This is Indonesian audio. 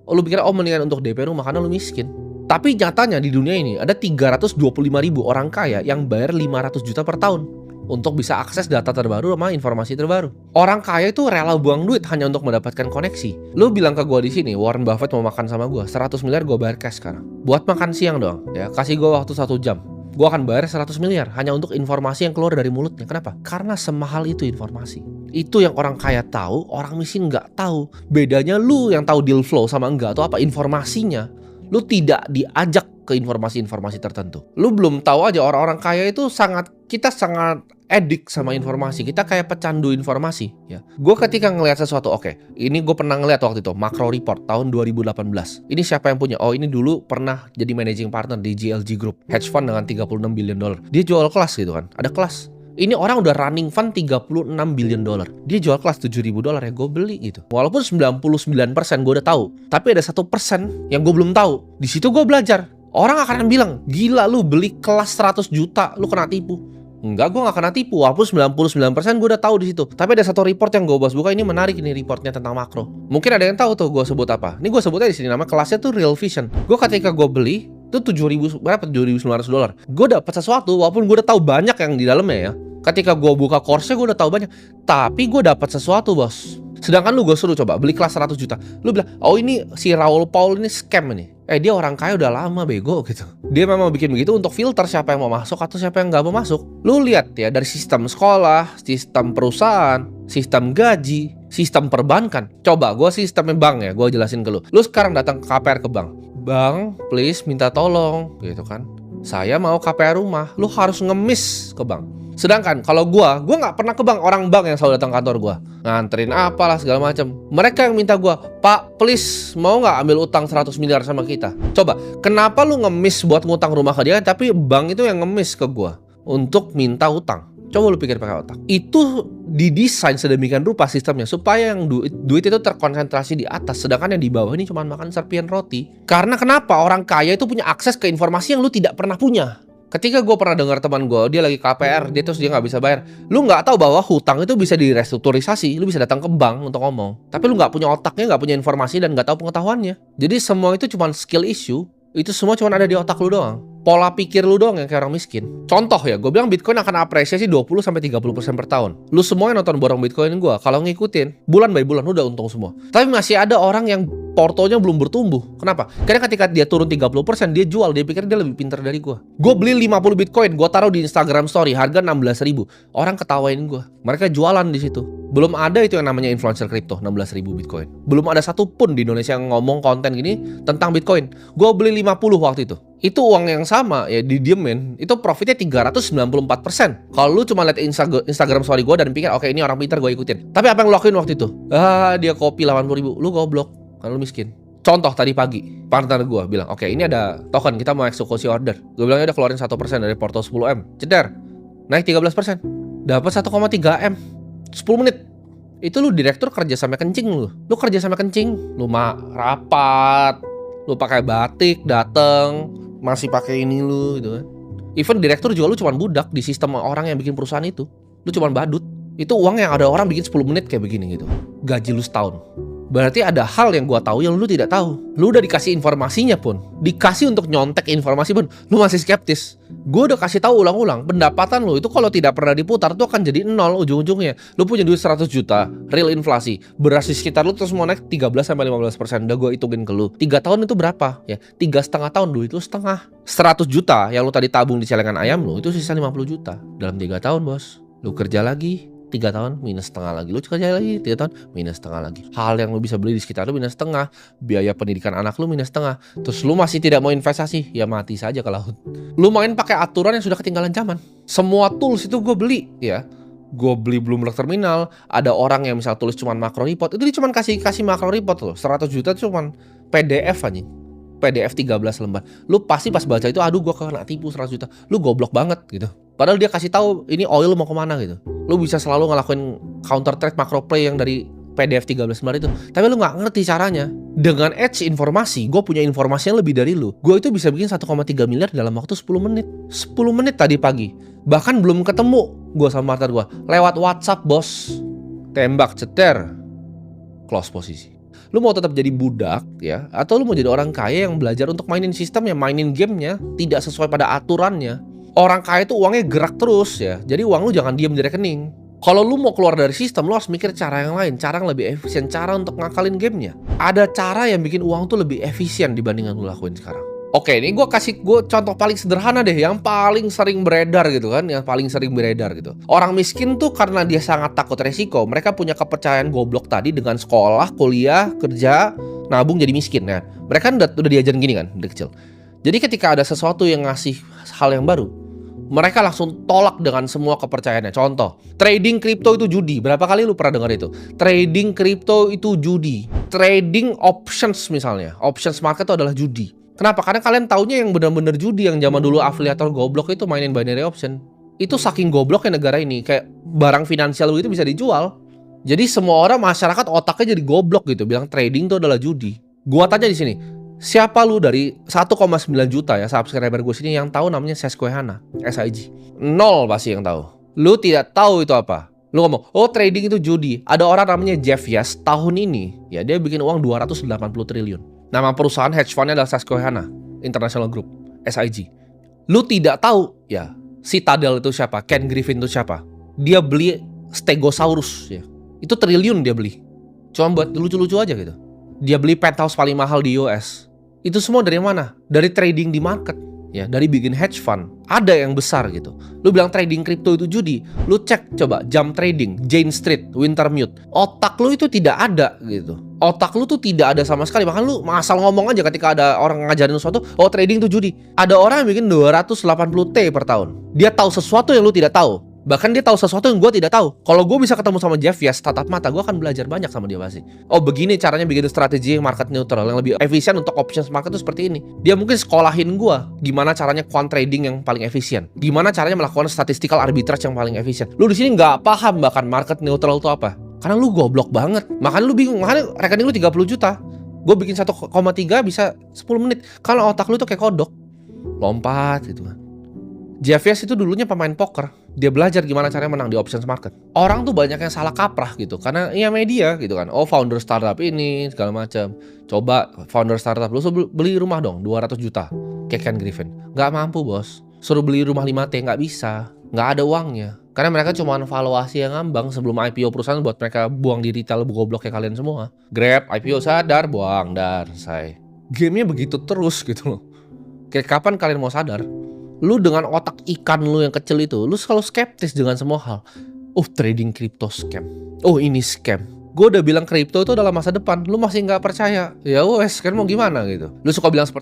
Oh, lu pikir mendingan untuk DP rumah karena lu miskin. Tapi nyatanya di dunia ini ada 325.000 orang kaya yang bayar 500 juta per tahun untuk bisa akses data terbaru sama informasi terbaru. Orang kaya itu rela buang duit hanya untuk mendapatkan koneksi. Lu bilang ke gua di sini, Warren Buffett mau makan sama gua, 100 miliar gua bayar cash sekarang. Buat makan siang doang, ya. Kasih gua waktu 1 jam. Gua akan bayar 100 miliar hanya untuk informasi yang keluar dari mulutnya. Kenapa? Karena semahal itu informasi. Itu yang orang kaya tahu, orang miskin nggak tahu. Bedanya lu yang tahu deal flow sama enggak atau apa informasinya. Lu tidak diajak ke informasi-informasi tertentu. Lu belum tahu aja orang-orang kaya itu kita sangat edik sama informasi. Kita kayak pecandu informasi, ya. Gue ketika ngelihat sesuatu, ini gue pernah ngelihat waktu itu Macro Report tahun 2018. Ini siapa yang punya? Oh, ini dulu pernah jadi managing partner di GLG Group, hedge fund dengan 36 billion dollar. Dia jual kelas gitu kan. Ada kelas. Ini orang udah running fund 36 billion dollar. Dia jual kelas 7.000 dolar ya, gue beli gitu. Walaupun 99% gue udah tahu, tapi ada 1% yang gue belum tahu. Di situ gue belajar. Orang akan bilang, gila lu beli kelas 100 juta, lu kena tipu. Enggak, gue gak kena tipu. Walaupun 99% gue udah tahu di situ. Tapi ada satu report yang gue bahas buka, ini menarik ini reportnya tentang makro. Mungkin ada yang tahu tuh gue sebut apa. Ini gue sebutnya di sini, nama kelasnya tuh Real Vision. Gue ketika gue beli itu 7.900 dolar. Gue dapet sesuatu walaupun gue udah tahu banyak yang di dalamnya ya. Ketika gue buka course-nya gue udah tahu banyak, tapi gue dapat sesuatu, bos. Sedangkan lu gue suruh coba beli kelas 100 juta. Lu bilang, oh ini si Raul Paul ini scam ini. Dia orang kaya udah lama bego gitu. Dia memang bikin begitu untuk filter siapa yang mau masuk atau siapa yang nggak mau masuk. Lu lihat ya dari sistem sekolah, sistem perusahaan, sistem gaji, sistem perbankan. Coba gue sistemnya bank ya, gue jelasin ke lu. Lu sekarang datang ke KPR ke bank. Bang, please minta tolong gitu kan. Saya mau KPR rumah. Lu harus ngemis ke bank. Sedangkan kalau gue nggak pernah ke bank, orang bank yang selalu datang kantor gue nganterin apalah segala macam. Mereka yang minta gue, Pak, please mau nggak ambil utang 100 miliar sama kita? Coba, kenapa lu ngemis buat ngutang rumah ke dia, tapi bank itu yang ngemis ke gue untuk minta utang? Coba lu pikir pakai otak. Itu didesain sedemikian rupa sistemnya supaya yang duit itu terkonsentrasi di atas, sedangkan yang di bawah ini cuma makan serpian roti. Karena kenapa? Orang kaya itu punya akses ke informasi yang lu tidak pernah punya. Ketika gue pernah dengar teman gue, dia lagi KPR, dia nggak bisa bayar. Lu nggak tahu bahwa hutang itu bisa direstrukturisasi, lu bisa datang ke bank untuk ngomong. Tapi lu nggak punya otaknya, nggak punya informasi dan nggak tahu pengetahuannya. Jadi semua itu cuma skill issue. Itu semua cuma ada di otak lu doang. Pola pikir lu doang yang kayak orang miskin. Contoh ya, gue bilang Bitcoin akan apresiasi 20-30% per tahun. Lu semua yang nonton borong Bitcoin gue, kalau ngikutin, bulan by bulan udah untung semua. Tapi masih ada orang yang portonya belum bertumbuh. Kenapa? Karena ketika dia turun 30%, dia jual, dia pikir dia lebih pintar dari gue. Gue beli 50 Bitcoin, gue taruh di Instagram story, harga 16.000. Orang ketawain gue. Mereka jualan di situ. Belum ada itu yang namanya influencer crypto, 16.000 Bitcoin. Belum ada satupun di Indonesia yang ngomong konten gini tentang Bitcoin. Gue beli 50 waktu itu. Itu uang yang sama ya didiemin. Itu profitnya 394%. Kalau lu cuma lihat Instagram story gue dan pikir, oke ini orang pintar gue ikutin. Tapi apa yang lu lakuin waktu itu? Dia kopi 80.000. Lu goblok. Kan lu miskin. Contoh tadi pagi, partner gue bilang, oke ini ada token, kita mau eksekusi order. Gue bilangnya udah keluarin 1% dari porto 10M. Ceder, naik 13%. Dapat 1,3M. 10 menit. Itu lu direktur kerja sampai kencing lu. Lu kerja sampai kencing. Lu rapat. Lu pakai batik, dateng. Masih pakai ini lu gitu kan. Even direktur juga lu cuma budak di sistem orang yang bikin perusahaan itu. Lu cuma badut. Itu uang yang ada orang bikin 10 menit kayak begini gitu. Gaji lu setahun. Berarti ada hal yang gua tahu yang lu tidak tahu. Lu udah dikasih informasinya pun, dikasih untuk nyontek informasi pun, lu masih skeptis. Gua udah kasih tahu ulang-ulang, pendapatan lu itu kalau tidak pernah diputar tuh akan jadi nol ujung-ujungnya. Lu punya duit 100 juta, real inflasi, beras di sekitar lu terus mau naik 13-15%. Udah gua hitungin ke lu. 3 tahun itu berapa? Ya, 3,5 tahun duit lu setengah. 100 juta yang lu tadi tabung di celengan ayam lu, itu sisa 50 juta. Dalam 3 tahun, bos. Lu kerja lagi 3 tahun minus setengah lagi. Lu kerja lagi 3 tahun minus setengah lagi. Hal yang lu bisa beli di sekitar lu minus setengah. Biaya pendidikan anak lu minus setengah. Terus lu masih tidak mau investasi, ya mati saja ke laut. Lu main pakai aturan yang sudah ketinggalan zaman. Semua tools itu gue beli ya. Gue beli Bloomberg Terminal. Ada orang yang misal tulis cuman macro report, itu dia cuman kasih macro report loh. 100 juta itu cuman PDF aja. PDF 13 lembar. Lu pasti pas baca itu, aduh gue kena tipu 100 juta. Lu goblok banget gitu. Padahal dia kasih tahu ini oil mau kemana gitu. Lu bisa selalu ngelakuin counter trade macro play yang dari PDF 13 lembar itu. Tapi lu gak ngerti caranya. Dengan edge informasi, gue punya informasi yang lebih dari lu. Gue itu bisa bikin 1,3 miliar dalam waktu 10 menit. 10 menit tadi pagi. Bahkan belum ketemu gue sama partner gue. Lewat WhatsApp, bos. Tembak, ceter. Close posisi. Lu mau tetap jadi budak ya, atau lu mau jadi orang kaya yang belajar untuk mainin sistemnya, mainin gamenya, tidak sesuai pada aturannya. Orang kaya itu uangnya gerak terus ya, jadi uang lu jangan diam di rekening. Kalau lu mau keluar dari sistem, lu harus mikir cara yang lain, cara yang lebih efisien, cara untuk ngakalin gamenya. Ada cara yang bikin uang tuh lebih efisien dibandingkan lu lakuin sekarang. Oke, ini gue kasih contoh paling sederhana deh, yang paling sering beredar gitu kan, yang paling sering beredar gitu. Orang miskin tuh karena dia sangat takut resiko, mereka punya kepercayaan goblok tadi dengan sekolah, kuliah, kerja, nabung jadi miskin ya. Mereka kan udah diajarin gini kan dari kecil. Jadi ketika ada sesuatu yang ngasih hal yang baru, mereka langsung tolak dengan semua kepercayaannya. Contoh, trading kripto itu judi. Berapa kali lu pernah dengar itu? Trading kripto itu judi. Trading options misalnya, options market itu adalah judi. Kenapa? Karena kalian taunya yang benar-benar judi, yang zaman dulu afiliator goblok itu mainin binary option. Itu saking gobloknya negara ini, kayak barang finansial itu bisa dijual. Jadi semua orang, masyarakat otaknya jadi goblok gitu, bilang trading itu adalah judi. Gua tanya di sini, siapa lu dari 1,9 juta ya subscriber gue sini yang tahu namanya Susquehanna, SIG? Nol pasti yang tahu. Lu tidak tahu itu apa. Lu ngomong, oh trading itu judi. Ada orang namanya Jeff Yash tahun ini, ya dia bikin uang 280 triliun. Nama perusahaan hedge fund-nya adalah Susquehanna International Group, SIG. Lu tidak tahu ya Citadel itu siapa, Ken Griffin itu siapa. Dia beli Stegosaurus ya. Itu triliun dia beli. Cuma buat lucu-lucu aja gitu. Dia beli penthouse paling mahal di US. Itu semua dari mana? Dari trading di market. Ya, dari bikin hedge fund. Ada yang besar gitu. Lu bilang trading kripto itu judi. Lu cek coba Jump Trading, Jane Street, Wintermute. Otak lu itu tidak ada gitu. Otak lu tuh tidak ada sama sekali. Bahkan lu asal ngomong aja ketika ada orang ngajarin sesuatu, oh trading itu judi. Ada orang yang bikin 280 T per tahun. Dia tahu sesuatu yang lu tidak tahu. Bahkan dia tahu sesuatu yang gue tidak tahu. Kalau gue bisa ketemu sama Jeff Yash tatap mata, gue akan belajar banyak sama dia pasti. Oh begini caranya bikin strategi market neutral yang lebih efisien untuk options market itu seperti ini. Dia mungkin sekolahin gue gimana caranya quant trading yang paling efisien, gimana caranya melakukan statistical arbitrage yang paling efisien. Lu di sini nggak paham bahkan market neutral itu apa, karena lu goblok banget. Makanya lu bingung, makanya rekening lu 30 juta. Gue bikin 1,3 bisa 10 menit. Kalau otak lu tuh kayak kodok, lompat gitu kan. Jeff Yash itu dulunya pemain poker. Dia belajar gimana caranya menang di options market. Orang tuh banyak yang salah kaprah gitu, karena ya media gitu kan. Oh founder startup ini segala macam. Coba founder startup lu suruh beli rumah dong 200 juta kayak Ken Griffin. Nggak mampu bos. Suruh beli rumah 5T nggak bisa. Nggak ada uangnya. Karena mereka cuma valuasi yang ngambang sebelum IPO perusahaan buat mereka buang di retail goblok kayak kalian semua. Grab IPO sadar buang dar selesai. Gamenya begitu terus gitu loh. Kayak kapan kalian mau sadar? Lu dengan otak ikan lu yang kecil itu, lu selalu skeptis dengan semua hal. Oh trading crypto scam. Oh ini scam. Gue udah bilang kripto itu adalah masa depan. Lu masih nggak percaya. Ya wes kan mau gimana gitu. Lu suka bilang seperti